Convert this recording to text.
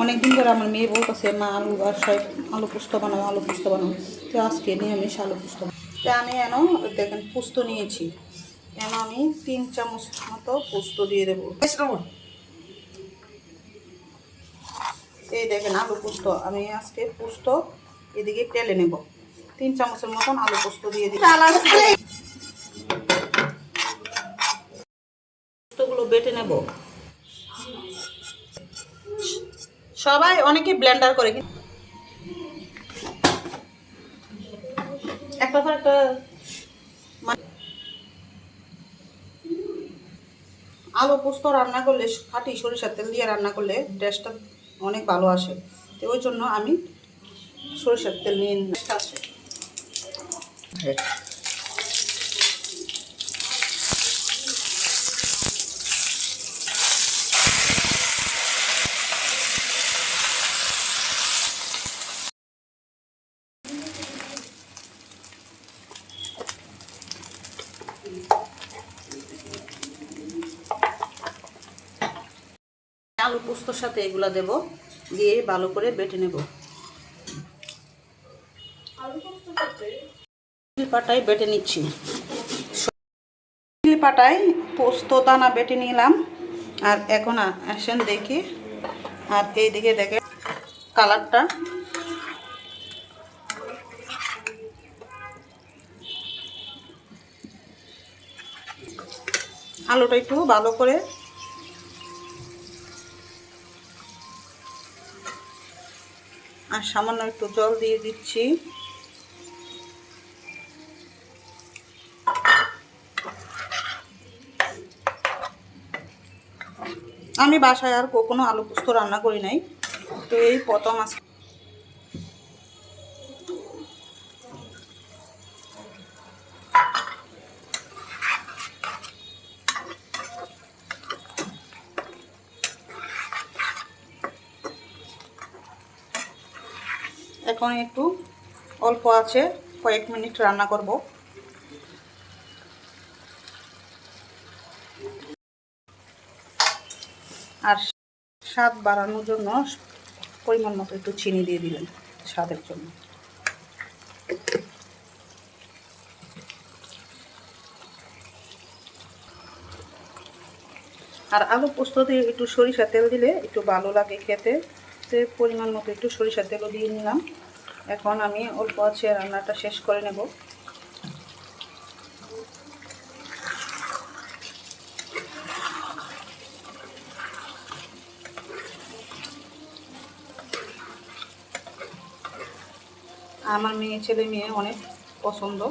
অনেক দিন ধরে আমার মেয়ে বলতেছে মা আলু আর সব আলু পোস্ত বানাও, আলু পোস্ত বানাও। তো আজকে নিরামিষ আলু পোস্ত। তো আমি দেখেন পোস্ত নিয়েছি, আমি 3 চামচ মতো পোস্ত দিয়ে দেবো। এই দেখেন আলু পোস্ত, আমি আজকে পোস্ত এদিকে টেলে নেব। 3 চামচের মতন আলু পোস্ত দিয়ে দিই। পোস্তগুলো বেটে নেব। সবাই অনেকে ব্লেন্ডার করে, একটা পর একটা আলু পোস্ত রান্না করলে খাঁটি সরিষার তেল দিয়ে রান্না করলে টেস্টটা অনেক ভালো আসে। তো ওই জন্য আমি সরিষার তেল নিয়ে আসে। আলু পোস্তর সাথে এগুলা দেব, দিয়ে ভালো করে বেটে নেব। পাটায় বেটে নিচ্ছি, পাটায় পোস্ত দানা বেটে নিলাম। আর এখন আসেন দেখি, আর এইদিকে দেখে কালারটা, আলুটা একটু ভালো করে আর সামান্য একটু জল দিয়ে দিচ্ছি। আমি বাসায় আর কখনো আলু পোস্ত রান্না করি নাই, তো এই প্রথম আজকে। এখন একটু অল্প আছে কয়েক মিনিট রান্না করব। আর স্বাদ বাড়ানোর জন্য পরিমাণ মতো একটু চিনি দিয়ে দিলেন স্বাদের জন্য। আর আলু পোস্ত দিয়ে একটু সরিষা তেল দিলে একটু ভালো লাগে খেতে। তো পরিমাণ মতো একটু সরিষা তেলও দিয়ে নিলাম। এখন আমি অল্প আছে রান্নাটা শেষ করে নেব। আমার ছেলে মেয়ে অনেক পছন্দ।